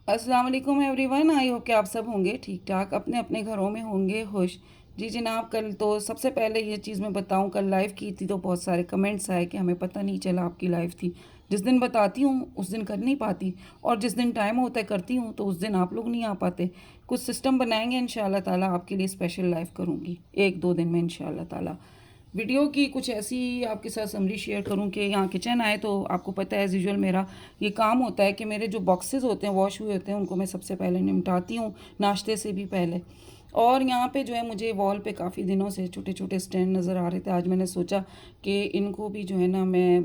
अस्सलाम वालेकुम everyone. I hope कि आप सब होंगे ठीक ठाक, अपने अपने घरों में होंगे खुश। जी जनाब, कल तो सबसे पहले ये चीज़ मैं बताऊं, कल लाइव की थी तो बहुत सारे कमेंट्स आए कि हमें पता नहीं चला आपकी लाइव थी। जिस दिन बताती हूँ उस दिन कर नहीं पाती, और जिस दिन टाइम होता है करती हूँ तो उस दिन आप लोग नहीं आ पाते। कुछ सिस्टम बनाएंगे इंशाल्लाह ताला, आपके लिए स्पेशल लाइव करूँगी 1-2 दिन में इंशाल्लाह ताला। वीडियो की कुछ ऐसी आपके साथ समरी शेयर करूं कि यहाँ किचन आए तो आपको पता है एज़ यूजुअल मेरा ये काम होता है कि मेरे जो बॉक्सेस होते हैं वॉश हुए होते हैं उनको मैं सबसे पहले निपटाती हूँ, नाश्ते से भी पहले। और यहाँ पे जो है मुझे वॉल पे काफ़ी दिनों से छोटे छोटे स्टैंड नज़र आ रहे थे। आज मैंने सोचा कि इनको भी जो है ना मैं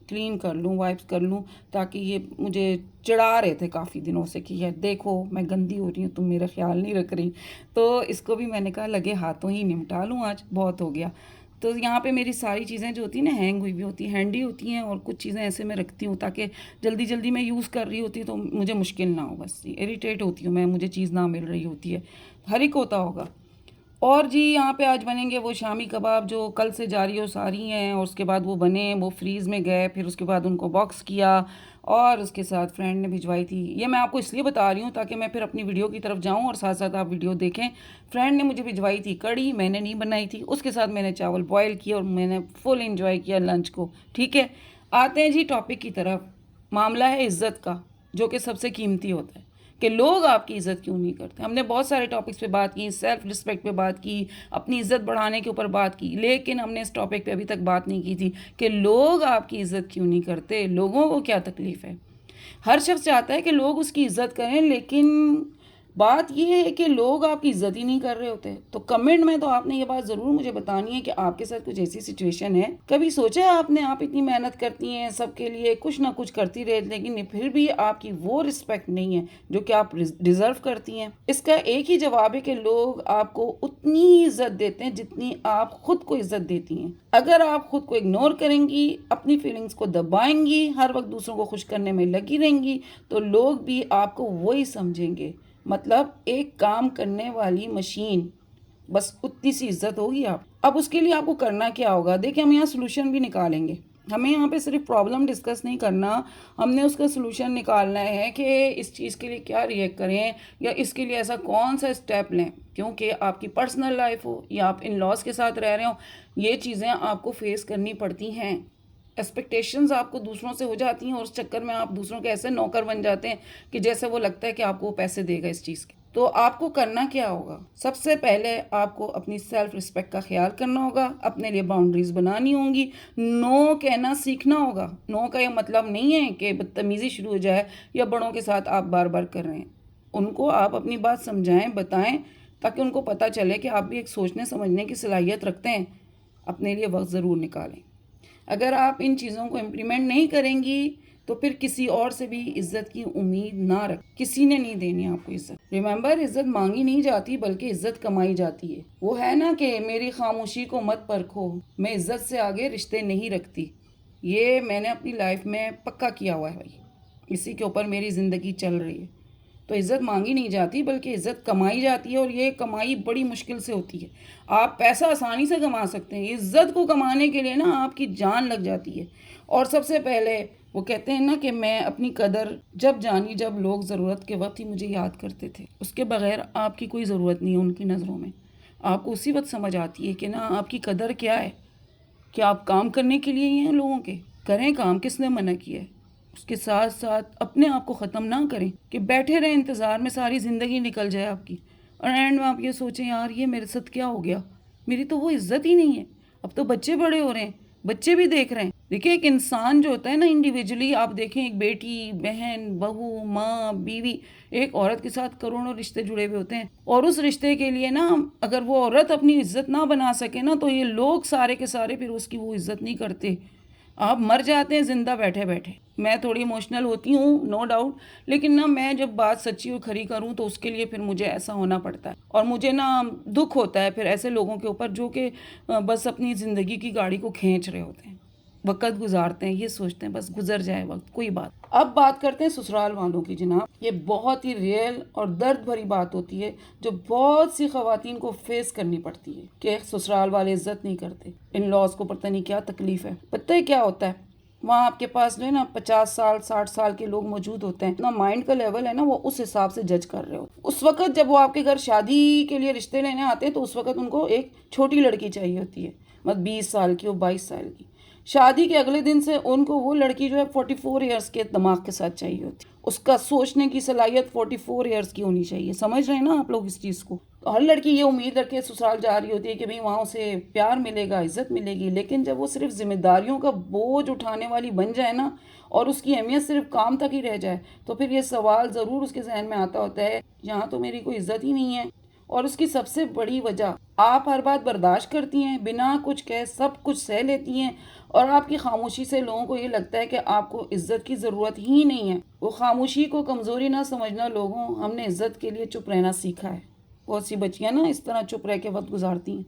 क्लीन कर लूँ, वाइप्स कर लूँ, ताकि ये मुझे चिढ़ा रहे थे काफ़ी दिनों से कि यार देखो मैं गंदी हो रही हूँ, तुम मेरा ख्याल नहीं रख रही। तो इसको भी मैंने कहा लगे हाथों ही निपटा लूँ, आज बहुत हो गया। तो यहाँ पे मेरी सारी चीज़ें जो होती हैं ना हैंग हुई भी होती हैं, हैंडी होती हैं, और कुछ चीज़ें ऐसे मैं रखती हूँ ताकि जल्दी जल्दी मैं यूज़ कर रही होती तो मुझे मुश्किल ना हो। बस इरिटेट होती हूँ मैं, मुझे चीज़ ना मिल रही होती है, हर एक होता होगा। और जी यहाँ पे आज बनेंगे वो शामी कबाब जो कल से जारी और सारी हैं, और उसके बाद वो बने, वो फ्रीज़ में गए, फिर उसके बाद उनको बॉक्स किया और उसके साथ फ्रेंड ने भिजवाई थी। ये मैं आपको इसलिए बता रही हूँ ताकि मैं फिर अपनी वीडियो की तरफ जाऊँ और साथ साथ आप वीडियो देखें। फ्रेंड ने मुझे भिजवाई थी कड़ी, मैंने नहीं बनाई थी, उसके साथ मैंने चावल बॉयल किए और मैंने फुल इंजॉय किया लंच को। ठीक है, आते हैं जी टॉपिक की तरफ। मामला है इज़्ज़त का, जो कि सबसे कीमती होता है कि लोग आपकी इज़्ज़त क्यों नहीं करते। हमने बहुत सारे टॉपिक्स पे बात की, सेल्फ रिस्पेक्ट पे बात की, अपनी इज़्ज़त बढ़ाने के ऊपर बात की, लेकिन हमने इस टॉपिक पे अभी तक बात नहीं की थी कि लोग आपकी इज़्ज़त क्यों नहीं करते, लोगों को क्या तकलीफ़ है। हर शख्स चाहता है कि लोग उसकी इज़्ज़त करें, लेकिन बात यह है कि लोग आपकी इज़्ज़त ही नहीं कर रहे होते। तो कमेंट में तो आपने ये बात ज़रूर मुझे बतानी है कि आपके साथ कुछ ऐसी सिचुएशन है। कभी सोचा है आपने, आप इतनी मेहनत करती हैं सबके लिए, कुछ ना कुछ करती रहे, लेकिन फिर भी आपकी वो रिस्पेक्ट नहीं है जो कि आप डिज़र्व करती हैं। इसका एक ही जवाब है कि लोग आपको उतनी इज़्ज़त देते हैं जितनी आप खुद को इज़्ज़त देती हैं। अगर आप खुद को इग्नोर करेंगी, अपनी फीलिंग्स को दबाएंगी, हर वक्त दूसरों को खुश करने में लगी रहेंगी, तो लोग भी आपको वही समझेंगे। मतलब एक काम करने वाली मशीन, बस उतनी सी इज्जत होगी आप। अब उसके लिए आपको करना क्या होगा, देखिए हम यहाँ सोल्यूशन भी निकालेंगे। हमें यहाँ पे सिर्फ प्रॉब्लम डिस्कस नहीं करना, हमने उसका सोल्यूशन निकालना है कि इस चीज़ के लिए क्या रिएक्ट करें या इसके लिए ऐसा कौन सा स्टेप लें। क्योंकि आपकी पर्सनल लाइफ हो या आप इन लॉज के साथ रह रहे हो, ये चीज़ें आपको फेस करनी पड़ती हैं। एक्सपेक्टेशंस आपको दूसरों से हो जाती हैं और उस चक्कर में आप दूसरों के ऐसे नौकर बन जाते हैं कि जैसे वो लगता है कि आपको वो पैसे देगा इस चीज़ के। तो आपको करना क्या होगा, सबसे पहले आपको अपनी सेल्फ रिस्पेक्ट का ख्याल करना होगा, अपने लिए बाउंड्रीज बनानी होंगी, नो कहना सीखना होगा। नो का ये मतलब नहीं है कि बदतमीज़ी शुरू हो जाए या बड़ों के साथ आप बार बार कर रहे हैं। उनको आप अपनी बात समझाएं, बताएं, ताकि उनको पता चले कि आप भी एक सोचने समझने की सलाहियत रखते हैं। अपने लिए वक्त ज़रूर निकालें। अगर आप इन चीज़ों को इम्प्लीमेंट नहीं करेंगी तो फिर किसी और से भी इज्जत की उम्मीद ना रख, किसी ने नहीं देनी आपको इज्जत। रिमेंबर, इज्जत मांगी नहीं जाती बल्कि इज्जत कमाई जाती है। वो है ना कि मेरी खामोशी को मत परखो, मैं इज्जत से आगे रिश्ते नहीं रखती। ये मैंने अपनी लाइफ में पक्का किया हुआ है भाई, इसी के ऊपर मेरी ज़िंदगी चल रही है। तो इज़्ज़त मांगी नहीं जाती बल्कि इज़्ज़त कमाई जाती है, और ये कमाई बड़ी मुश्किल से होती है। आप पैसा आसानी से कमा सकते हैं, इज़्ज़त को कमाने के लिए ना आपकी जान लग जाती है। और सबसे पहले वो कहते हैं ना कि मैं अपनी कदर जब जानी जब लोग ज़रूरत के वक्त ही मुझे याद करते थे। उसके बगैर आपकी कोई ज़रूरत नहीं है उनकी नज़रों में। आपको उसी वक्त समझ आती है कि ना आपकी कदर क्या है, कि आप काम करने के लिए ही हैं लोगों के। करें काम, किसने मना किया है। उसके साथ साथ अपने आप को ख़त्म ना करें कि बैठे रहें इंतज़ार में सारी ज़िंदगी निकल जाए आपकी, और एंड में आप ये सोचें यार ये मेरे साथ क्या हो गया, मेरी तो वो इज़्ज़त ही नहीं है। अब तो बच्चे बड़े हो रहे हैं, बच्चे भी देख रहे हैं। देखिए एक इंसान जो होता है ना इंडिविजुअली, आप देखें एक बेटी, बहन, बहू, माँ, बीवी, एक औरत के साथ करोड़ों रिश्ते जुड़े हुए होते हैं, और उस रिश्ते के लिए ना अगर वो औरत अपनी इज्जत ना बना सके ना, तो ये लोग सारे के सारे फिर उसकी वो इज्जत नहीं करते। आप मर जाते हैं जिंदा बैठे बैठे। मैं थोड़ी इमोशनल होती हूँ नो डाउट, लेकिन ना मैं जब बात सच्ची और खरी करूँ तो उसके लिए फिर मुझे ऐसा होना पड़ता है, और मुझे ना दुख होता है फिर ऐसे लोगों के ऊपर जो कि बस अपनी ज़िंदगी की गाड़ी को खींच रहे होते हैं, वक़्त गुजारते हैं, ये सोचते हैं बस गुजर जाए वक्त, कोई बात। अब बात करते हैं ससुराल वालों की जनाब। ये बहुत ही रियल और दर्द भरी बात होती है जो बहुत सी ख़वातीन को फेस करनी पड़ती है कि ससुराल वाले इज्जत नहीं करते, इन लॉज को पता नहीं क्या तकलीफ़ है। पता है क्या होता है, वहाँ आपके पास जो है ना 50 साल 60 साल के लोग मौजूद होते हैं। अपना माइंड का लेवल है ना वो उस हिसाब से जज कर रहे हो। उस वक्त जब वो आपके घर शादी के लिए रिश्ते लेने आते हैं तो उस वक्त उनको एक छोटी लड़की चाहिए होती है, मतलब 20 साल की और 22 साल की। शादी के अगले दिन से उनको वो लड़की जो है 44 ईयर्स के दिमाग के साथ चाहिए होती है। उसका सोचने की सलाहियत 44 ईयर्स की होनी चाहिए। समझ रहे हैं ना आप लोग इस चीज़ को? तो हर लड़की ये उम्मीद रख के ससुराल जा रही होती है कि भाई वहाँ उसे प्यार मिलेगा, इज्जत मिलेगी। लेकिन जब वो सिर्फ जिम्मेदारियों का बोझ उठाने वाली बन जाए ना और उसकी अहमियत सिर्फ काम तक ही रह जाए, तो फिर ये सवाल ज़रूर उसके जहन में आता होता है, यहाँ तो मेरी कोई इज्जत ही नहीं है। और उसकी सबसे बड़ी वजह, आप हर बात बर्दाश्त करती हैं, बिना कुछ कह सब कुछ सह लेती हैं, और आपकी खामोशी से लोगों को ये लगता है कि आपको इज्जत की ज़रूरत ही नहीं है। वो खामोशी को कमज़ोरी ना समझना लोगों, हमने इज्जत के लिए चुप रहना सीखा है। बहुत सी बच्चियाँ ना इस तरह चुप रह के वक्त गुजारती हैं,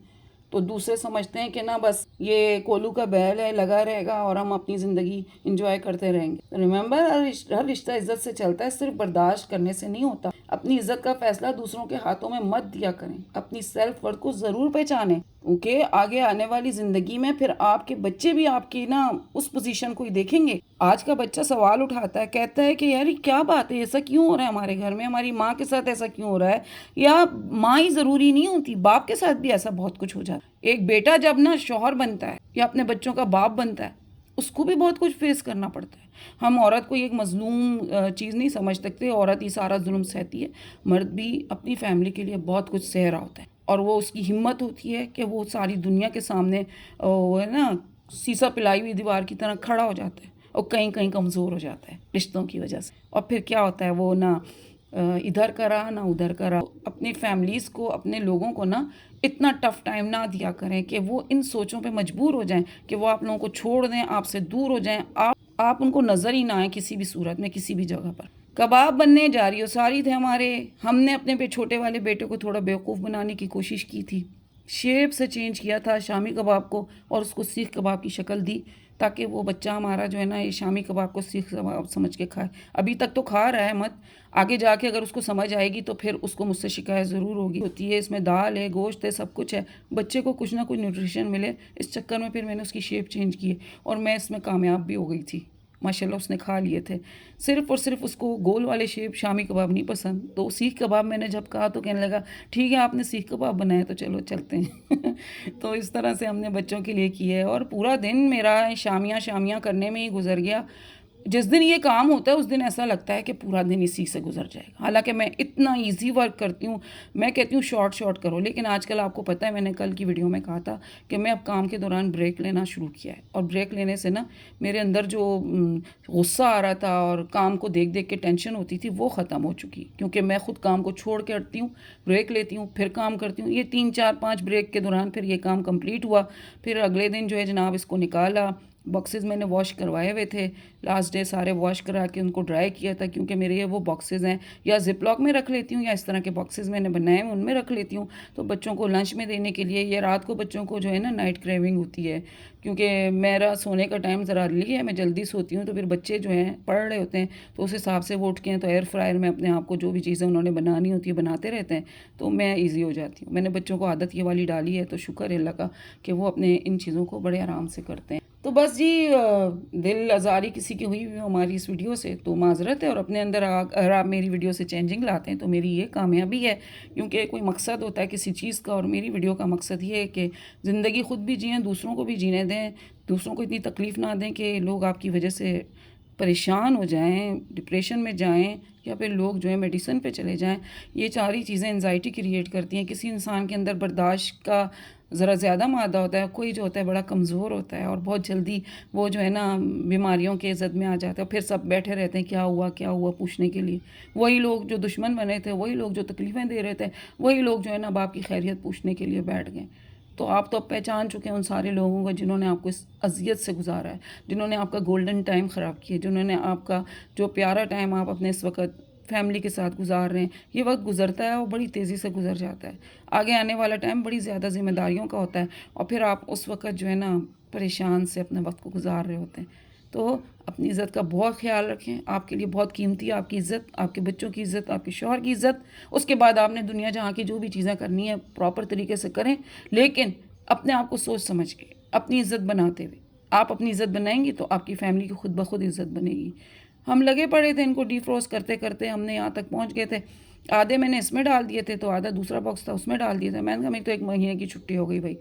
तो दूसरे समझते हैं कि ना बस ये कोलू का बैल है, लगा रहेगा और हम अपनी ज़िंदगी इंजॉय करते रहेंगे। रिमेंबर, हर रिश्ता इज्जत से चलता है, सिर्फ बर्दाश्त करने से नहीं होता। अपनी इज्जत का फैसला दूसरों के हाथों में मत दिया करें। अपनी सेल्फ वर्थ को ज़रूर पहचानें, क्योंकि आगे आने वाली ज़िंदगी में फिर आपके बच्चे भी आपकी ना उस पोजीशन को ही देखेंगे। आज का बच्चा सवाल उठाता है, कहता है कि यार ये क्या बात है, ऐसा क्यों हो रहा है हमारे घर में, हमारी माँ के साथ ऐसा क्यों हो रहा है। या माँ ही ज़रूरी नहीं होती, बाप के साथ भी ऐसा बहुत कुछ हो जाता है। एक बेटा जब ना शौहर बनता है या अपने बच्चों का बाप बनता है, उसको भी बहुत कुछ फेस करना पड़ता है। हम औरत को एक मजलूम चीज़ नहीं समझ सकते, औरत ही सारा जुल्म सहती है। मर्द भी अपनी फैमिली के लिए बहुत कुछ सह रहा होता है, और वो उसकी हिम्मत होती है कि वो सारी दुनिया के सामने वो है ना शीशा पिलाई हुई दीवार की तरह खड़ा हो जाता है, और कहीं कहीं कमज़ोर हो जाता है रिश्तों की वजह से। और फिर क्या होता है, वो ना इधर का रहा ना उधर का रहा। अपनी फैमिलीज़ को, अपने लोगों को ना इतना टफ टाइम ना दिया करें कि वो इन सोचों पे मजबूर हो जाएं कि वो आप लोगों को छोड़ दें, आपसे दूर हो जाएं, आप उनको नज़र ही ना आए किसी भी सूरत में, किसी भी जगह पर। कबाब बनने जा रही हो सारी थे हमारे, हमने अपने पे छोटे वाले बेटे को थोड़ा बेवकूफ़ बनाने की कोशिश की थी। शेप से चेंज किया था शामी कबाब को, और उसको सीख कबाब की शक्ल दी, ताकि वो बच्चा हमारा जो है ना ये शामी कबाब को सीख कबाब समझ के खाए। अभी तक तो खा रहा है, मत आगे जाके अगर उसको समझ आएगी तो फिर उसको मुझसे शिकायत ज़रूर होगी। होती है इसमें दाल है, गोश्त है, सब कुछ है, बच्चे को कुछ ना कुछ न्यूट्रिशन मिले, इस चक्कर में फिर मैंने उसकी शेप चेंज की है, और मैं इसमें कामयाब भी हो गई थी माशाल्लाह। उसने खा लिए थे। सिर्फ़ और सिर्फ उसको गोल वाले शेप शामी कबाब नहीं पसंद, तो सीख कबाब मैंने जब कहा तो कहने लगा ठीक है आपने सीख कबाब बनाए तो चलो चलते हैं। तो इस तरह से हमने बच्चों के लिए किया है, और पूरा दिन मेरा शामियाँ करने में ही गुजर गया। जिस दिन ये काम होता है उस दिन ऐसा लगता है कि पूरा दिन इसी से गुजर जाएगा। हालांकि मैं इतना इजी वर्क करती हूँ, मैं कहती हूँ शॉर्ट करो, लेकिन आजकल आपको पता है, मैंने कल की वीडियो में कहा था कि मैं अब काम के दौरान ब्रेक लेना शुरू किया है। और ब्रेक लेने से ना मेरे अंदर जो गुस्सा आ रहा था और काम को देख देख के टेंशन होती थी वो ख़त्म हो चुकी, क्योंकि मैं खुद काम को छोड़ के हटती हूँ, ब्रेक लेती हूँ, फिर काम करती हूँ। ये 3 4 5 ब्रेक के दौरान फिर ये काम कंप्लीट हुआ। फिर अगले दिन जो है जनाब इसको निकाला, बॉक्सेस मैंने वॉश करवाए हुए थे, लास्ट डे सारे वॉश करा के उनको ड्राई किया था, क्योंकि मेरे ये वो बॉक्सेस हैं, या जिपलॉक में रख लेती हूँ या इस तरह के बॉक्सेस मैंने बनाए हैं उनमें रख लेती हूँ। तो बच्चों को लंच में देने के लिए, ये रात को बच्चों को जो है ना नाइट क्रेविंग होती है, क्योंकि मेरा सोने का टाइम ज़रा अर्ली है, मैं जल्दी सोती हूँ, तो फिर बच्चे जो हैं पढ़ रहे होते हैं, तो उस हिसाब से वो उठ के हैं तो एयर फ्रायर में अपने आप को जो भी चीज़ें उन्होंने बनानी होती है बनाते रहते हैं, तो मैं ईजी हो जाती हूँ। मैंने बच्चों को आदत ये वाली डाली है, तो शुक्र है अल्लाह का कि वो अपने इन चीज़ों को बड़े आराम से करते हैं। तो बस जी दिल आज़ारी किसी की हुई हमारी इस वीडियो से तो माजरत है, और अपने अंदर अगर आप मेरी वीडियो से चेंजिंग लाते हैं तो मेरी ये कामयाबी है, क्योंकि कोई मकसद होता है किसी चीज़ का, और मेरी वीडियो का मकसद ये है कि ज़िंदगी खुद भी जिएँ, दूसरों को भी जीने दें, दूसरों को इतनी तकलीफ़ ना दें कि लोग आपकी वजह से परेशान हो जाएं, डिप्रेशन में जाएं, या फिर लोग जो है मेडिसिन पे चले जाएं। ये सारी चीज़ें एंजाइटी क्रिएट करती हैं। किसी इंसान के अंदर बर्दाश्त का ज़रा ज़्यादा मादा होता है, कोई जो होता है बड़ा कमज़ोर होता है, और बहुत जल्दी वो जो है ना बीमारियों के ज़द में आ जाता है। फिर सब बैठे रहते हैं क्या हुआ पूछने के लिए। वही लोग जो दुश्मन बने थे, वही लोग जो तकलीफ़ें दे रहे थे, वही लोग जो है ना बाप की खैरियत पूछने के लिए बैठ गए। तो आप तो अब पहचान चुके हैं उन सारे लोगों को जिन्होंने आपको इस अजियत से गुजारा है, जिन्होंने आपका गोल्डन टाइम ख़राब किया, जिन्होंने आपका जो प्यारा टाइम आप अपने इस वक्त फैमिली के साथ गुजार रहे हैं, ये वक्त गुजरता है, वो बड़ी तेज़ी से गुजर जाता है। आगे आने वाला टाइम बड़ी ज़्यादा जिम्मेदारियों का होता है, और फिर आप उस वक्त जो है ना परेशान से अपने वक्त को गुजार रहे होते हैं। तो अपनी इज़्ज़त का बहुत ख्याल रखें, आपके लिए बहुत कीमती है आपकी इज़्ज़त, आपके बच्चों की इज़्ज़त, आपके शौहर की इज़्ज़त। उसके बाद आपने दुनिया जहाँ की जो भी चीज़ें करनी है प्रॉपर तरीके से करें, लेकिन अपने आप को सोच समझ के अपनी इज़्ज़त बनाते हुए। आप अपनी इज़्ज़त बनाएंगी तो आपकी फैमिली की खुद ब खुद इज़्ज़त बनेगी। हम लगे पड़े थे इनको डिफ्रोस्ट करते करते, हमने यहाँ तक पहुँच गए थे। आधे मैंने इसमें डाल दिए थे, तो आधा दूसरा बॉक्स था उसमें डाल दिए थे। मैंने कहा मेरी तो 1 महीने की छुट्टी हो गई भाई।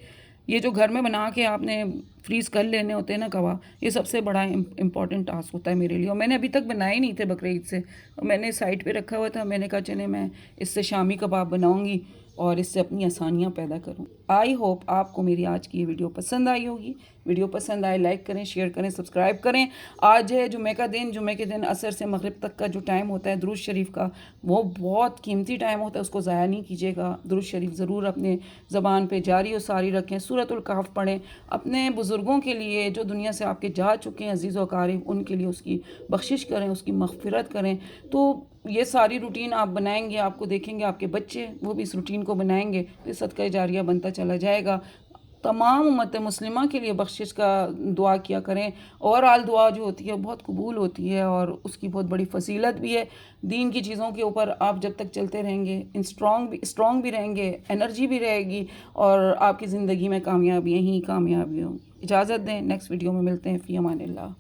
ये जो घर में बना के आपने फ्रीज़ कर लेने होते हैं ना कबाब, ये सबसे बड़ा इम्पॉर्टेंट टास्क होता है मेरे लिए। और मैंने अभी तक बनाए ही नहीं थे बकरीद से, और मैंने साइड पे रखा हुआ था। मैंने कहा चले मैं इससे शामी कबाब बनाऊंगी और इससे अपनी आसानियाँ पैदा करूँ। आई होप आपको मेरी आज की ये वीडियो पसंद आई होगी। वीडियो पसंद आए लाइक करें, शेयर करें, सब्सक्राइब करें। आज है जुमे का दिन। जुमे के दिन असर से मगरिब तक का जो टाइम होता है दुरूद शरीफ का, वो बहुत कीमती टाइम होता है, उसको ज़ाया नहीं कीजिएगा। दुरूद शरीफ ज़रूर अपने ज़बान पे जारी और सारी रखें। सूरतुल कहफ पढ़ें। अपने बुज़ुर्गों के लिए जो दुनिया से आपके जा चुके हैं अज़ीज़ व अकारिब, उनके लिए उसकी बख्शिश करें, उसकी मग़फ़िरत करें। तो ये सारी रूटीन आप बनाएंगे, आपको देखेंगे आपके बच्चे वो भी इस रूटीन को बनाएंगे, तो सदका जारिया बनता चला जाएगा। तमाम उम्मत मुस्लिमा के लिए बख्शिश का दुआ किया करें। ओवरऑल दुआ जो होती है बहुत कबूल होती है और उसकी बहुत बड़ी फजीलत भी है। दीन की चीज़ों के ऊपर आप जब तक चलते रहेंगे, स्ट्रॉन्ग भी रहेंगे, एनर्जी भी रहेगी, और आपकी ज़िंदगी में कामयाबियाँ ही कामयाबियाँ होंगी। इजाज़त दें, नेक्स्ट वीडियो में मिलते हैं। फ़ी अमानिल्लाह।